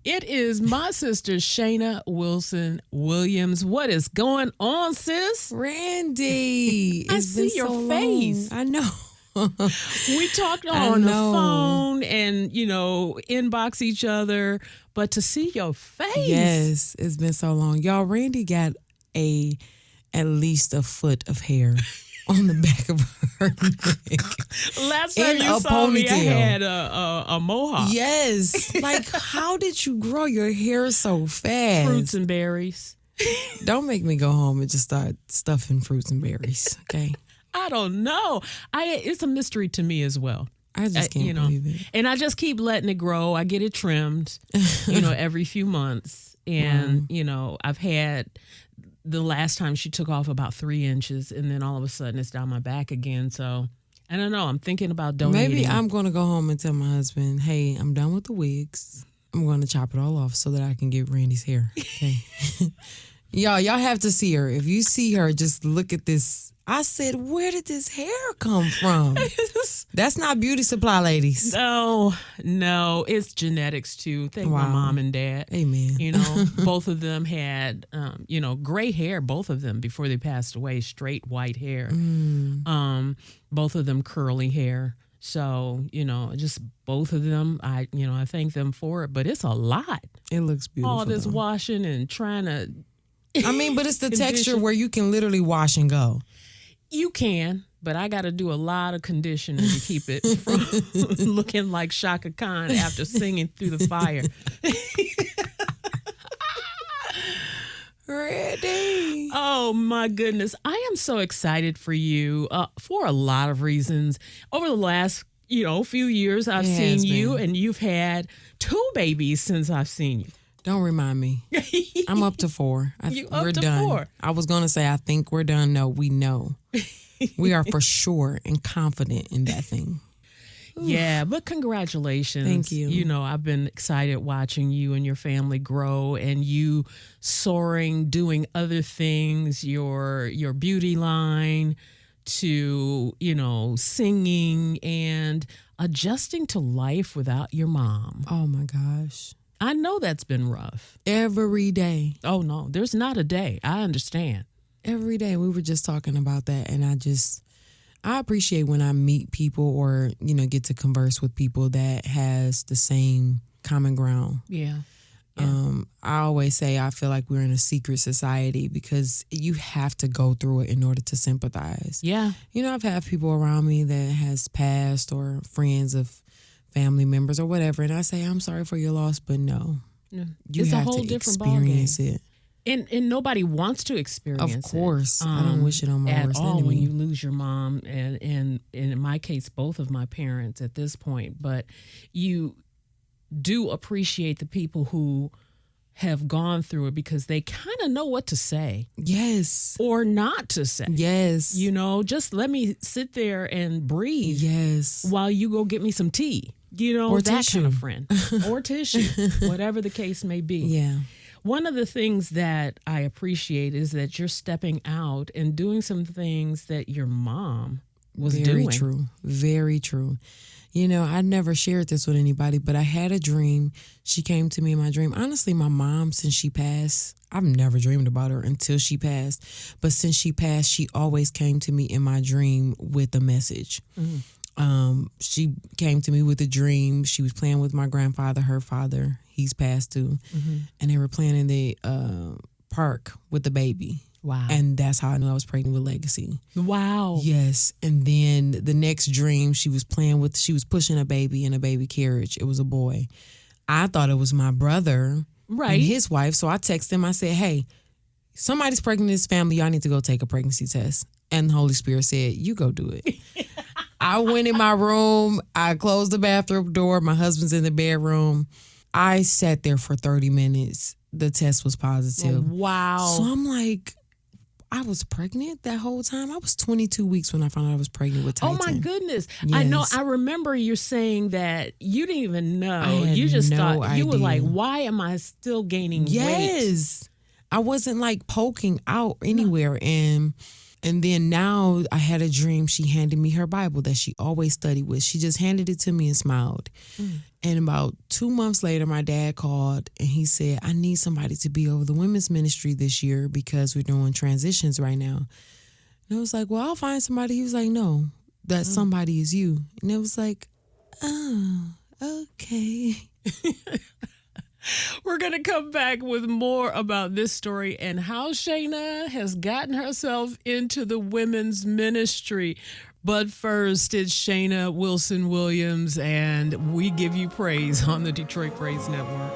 It is my sister, Shana Wilson Williams. What is going on, sis? Randy, I it's see been your so face. long. I know. We talked on the phone and, inbox each other, but to see your face. Yes, it's been so long. Y'all, Randy got at least a foot of hair on the back of her neck. Last time In you a saw me, I ponytail. had a mohawk. Yes. Like, how did you grow your hair so fast? Fruits and berries. Don't make me go home and just start stuffing fruits and berries, okay? I don't know. It's a mystery to me as well. I just can't believe it. And I just keep letting it grow. I get it trimmed, every few months. And, I've had the last time she took off about 3 inches, and then all of a sudden it's down my back again. So I don't know. I'm thinking about donating. Maybe I'm going to go home and tell my husband, hey, I'm done with the wigs. I'm going to chop it all off so that I can get Randy's hair. Okay. Y'all have to see her. If you see her, just look at this. I said, where did this hair come from? That's not beauty supply, ladies. No, it's genetics too. Thank my mom and dad. Amen. Both of them had, gray hair, both of them before they passed away, straight white hair. Both of them curly hair. So, just both of them, I thank them for it, but it's a lot. It looks beautiful. All this washing and trying to. But it's the texture where you can literally wash and go. You can, but I got to do a lot of conditioning to keep it from looking like Shaka Khan after singing through the fire. Ready? Oh, my goodness. I am so excited for you for a lot of reasons. Over the last, few years, I've seen you, and you've had 2 babies since I've seen you. Don't remind me. I'm up to 4. We're done. 4. I was going to say, I think we're done. No, we know. We are for sure and confident in that thing. Yeah, but congratulations. Thank you. I've been excited watching you and your family grow and you soaring, doing other things, your beauty line to, singing and adjusting to life without your mom. Oh, my gosh. I know that's been rough. Every day. Oh, no, there's not a day. I understand. Every day. We were just talking about that, and I appreciate when I meet people or, get to converse with people that has the same common ground. Yeah. I always say I feel like we're in a secret society because you have to go through it in order to sympathize. Yeah. I've had people around me that has passed or friends of family members or whatever, and I say, I'm sorry for your loss, but no. Yeah. You it's have a whole to different experience ballgame. it. And nobody wants to experience it. Of course. I don't wish it on my at worst all enemy. when you lose your mom and in my case, both of my parents at this point. But you do appreciate the people who have gone through it because they kind of know what to say. Yes. Or not to say. Yes. Just let me sit there and breathe. Yes. While you go get me some tea. Or that tissue. kind of friend. Or tissue. Whatever the case may be. Yeah. One of the things that I appreciate is that you're stepping out and doing some things that your mom was doing. Very true. Very true. I never shared this with anybody, but I had a dream. She came to me in my dream. Honestly, my mom, since she passed, I've never dreamed about her until she passed. But since she passed, she always came to me in my dream with a message. Mm-hmm. She came to me with a dream. She was playing with my grandfather, her father. He's passed too. Mm-hmm. And they were playing in the park with the baby. Wow. And that's how I knew I was pregnant with Legacy. Wow. Yes. And then the next dream, she was pushing a baby in a baby carriage. It was a boy. I thought it was my brother and his wife. So I texted him. I said, hey, somebody's pregnant in this family. Y'all need to go take a pregnancy test. And the Holy Spirit said, you go do it. I went in my room. I closed the bathroom door. My husband's in the bedroom. I sat there for 30 minutes. The test was positive. Oh, wow. So I'm like, I was pregnant that whole time. I was 22 weeks when I found out I was pregnant with Titan. Oh, my goodness. Yes. I know. I remember you saying that you didn't even know. I had You just no thought, idea. you were like, why am I still gaining weight? Yes. I wasn't like poking out anywhere. And And then now I had a dream. She handed me her Bible that she always studied with. She just handed it to me and smiled. And about 2 months later, my dad called and he said, I need somebody to be over the women's ministry this year because we're doing transitions right now. And I was like, well, I'll find somebody. He was like, no, that somebody is you. And it was like, oh, okay. We're going to come back with more about this story and how Shana has gotten herself into the women's ministry. But first, it's Shana Wilson Williams, and we give you praise on the Detroit Praise Network.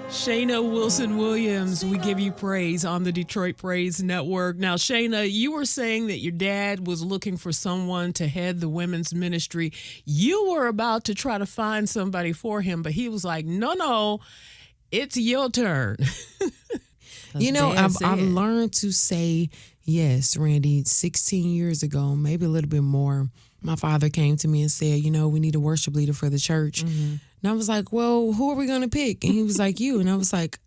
Shana Wilson Williams, we give you praise on the Detroit Praise Network. Now, Shana, you were saying that your dad was looking for someone to head the women's ministry. You were about to try to find somebody for him, but he was like, no, it's your turn. You know, I've learned to say yes, Randy. 16 years ago, maybe a little bit more, my father came to me and said, you know, we need a worship leader for the church. And I was like, well, who are we going to pick? And he was like, you. And I was like,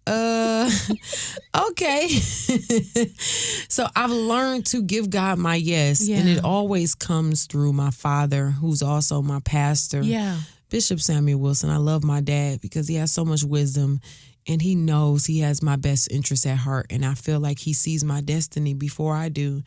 okay. So I've learned to give God my yes. Yeah. And it always comes through my father, who's also my pastor. Yeah. Bishop Samuel Wilson. I love my dad because he has so much wisdom and he knows he has my best interests at heart. And I feel like he sees my destiny before I do.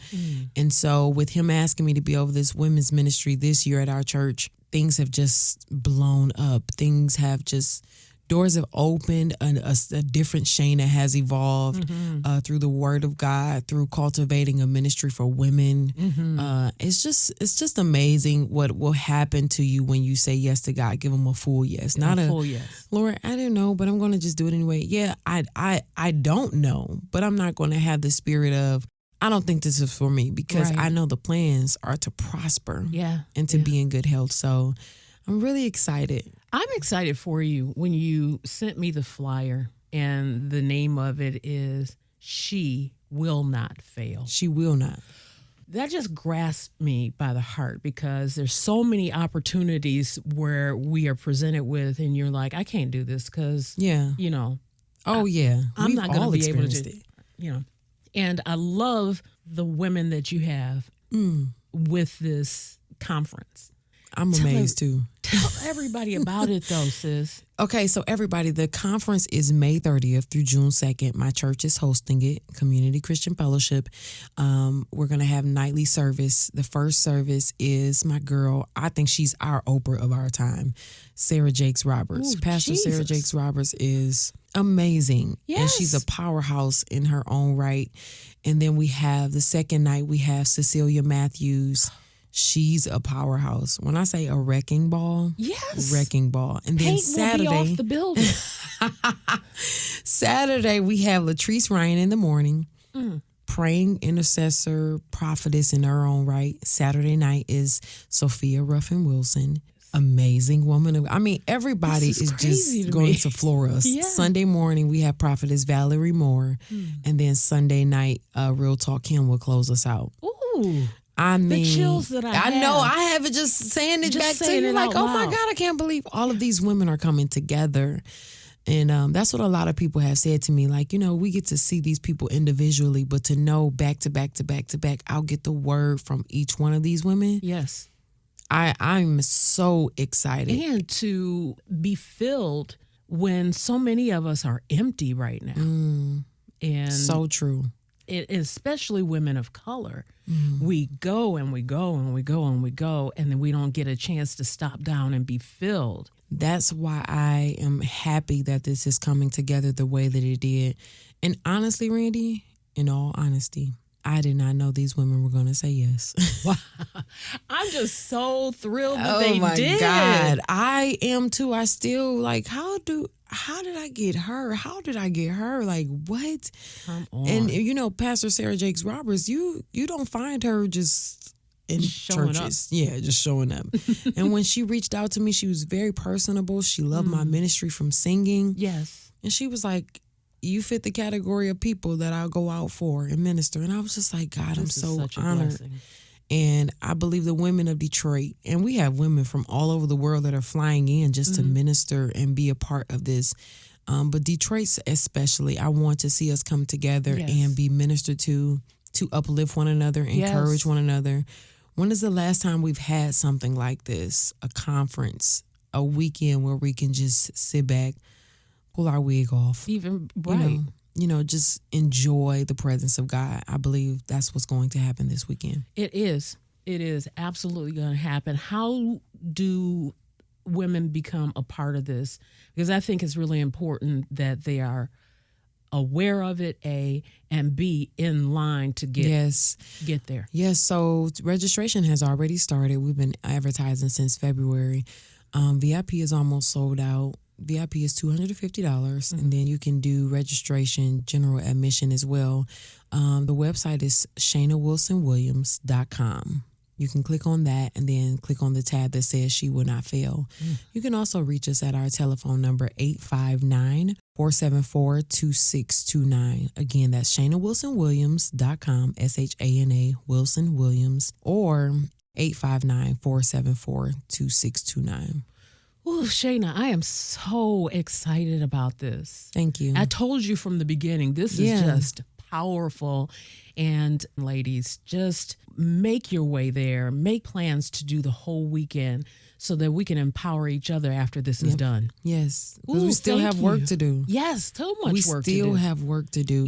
And so with him asking me to be over this women's ministry this year at our church, things have just blown up. Things have just, doors have opened. A different Shana has evolved through the Word of God, through cultivating a ministry for women. It's just amazing what will happen to you when you say yes to God. Give him a full yes, not a full yes. Lord, I didn't know, but I'm going to just do it anyway. Yeah, I don't know, but I'm not going to have the spirit of, I don't think this is for me, because I know the plans are to prosper and to be in good health. So I'm really excited. I'm excited for you when you sent me the flyer, and the name of it is She Will Not Fail. She will not. That just grasped me by the heart, because there's so many opportunities where we are presented with and you're like, I can't do this because, you know. Oh, I'm not going to be able to, it. You know. And I love the women that you have with this conference. I'm amazed too. Tell everybody about it though, sis. Okay, so everybody, the conference is May 30th through June 2nd. My church is hosting it, Community Christian Fellowship. We're going to have nightly service. The first service is my girl, I think she's our Oprah of our time, Sarah Jakes Roberts. Ooh, Pastor Jesus. Sarah Jakes Roberts is amazing. Yes. And she's a powerhouse in her own right. And then we have the second night, we have Cecilia Matthews. She's a powerhouse. When I say a wrecking ball, wrecking ball. And then Paint Saturday, will be off the building. Saturday we have Latrice Ryan in the morning, praying intercessor, prophetess in her own right. Saturday night is Sophia Ruffin Wilson, amazing woman. I mean, everybody is just going to floor us. Yeah. Sunday morning we have prophetess Valerie Moore, and then Sunday night, Real Talk Kim will close us out. Ooh. I mean, the chills that I have. know. I have it just saying it back to you like, oh my God, I can't believe all of these women are coming together. And that's what a lot of people have said to me. Like, you know, we get to see these people individually, but to know back to back to back to back, I'll get the word from each one of these women. Yes. I'm so excited. And to be filled when so many of us are empty right now. And so true. Especially women of color. We go and we go and we go and we go, and then we don't get a chance to stop down and be filled. That's why I am happy that this is coming together the way that it did. And honestly, Randy, in all honesty, I did not know these women were going to say yes. I'm just so thrilled that they did. Oh my God. I am too. I still like, how did I get her? How did I get her? Like, what? Come on. And you know, Pastor Sarah Jakes Roberts, you don't find her just in showing churches. Yeah, just showing up. And when she reached out to me, she was very personable. She loved my ministry from singing. Yes. And she was like, you fit the category of people that I'll go out for and minister. And I was just like, God, I'm so honored. Blessing. And I believe the women of Detroit, and we have women from all over the world that are flying in just to minister and be a part of this. But Detroit especially, I want to see us come together and be ministered to to uplift one another, encourage one another. When is the last time we've had something like this? A conference, a weekend where we can just sit back, pull our wig off. Even right. Just enjoy the presence of God. I believe that's what's going to happen this weekend. It is. It is absolutely going to happen. How do women become a part of this? Because I think it's really important that they are aware of it, A, and B, in line to get there. Yes, so registration has already started. We've been advertising since February. VIP is almost sold out. VIP is $250, and then you can do registration, general admission as well. The website is ShanaWilsonWilliams.com. You can click on that and then click on the tab that says She Will Not Fail. You can also reach us at our telephone number, 859-474-2629. Again, that's ShanaWilsonWilliams.com, SHANA Wilson Williams, or 859-474-2629. Oh, Shana, I am so excited about this. Thank you. I told you from the beginning, this is just powerful. And ladies, just make your way there. Make plans to do the whole weekend so that we can empower each other after this is done. Yes, because we still have work to do. Yes, so much work to do. We still have work to do.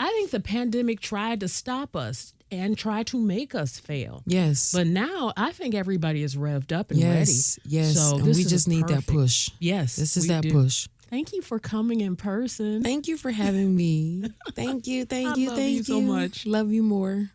I think the pandemic tried to stop us and try to make us fail. Yes. But now I think everybody is revved up and ready. Yes, So and we just need that push. Yes, this is that push. Thank you for coming in person. Thank you for having me. Thank you. I love you so much. Love you more.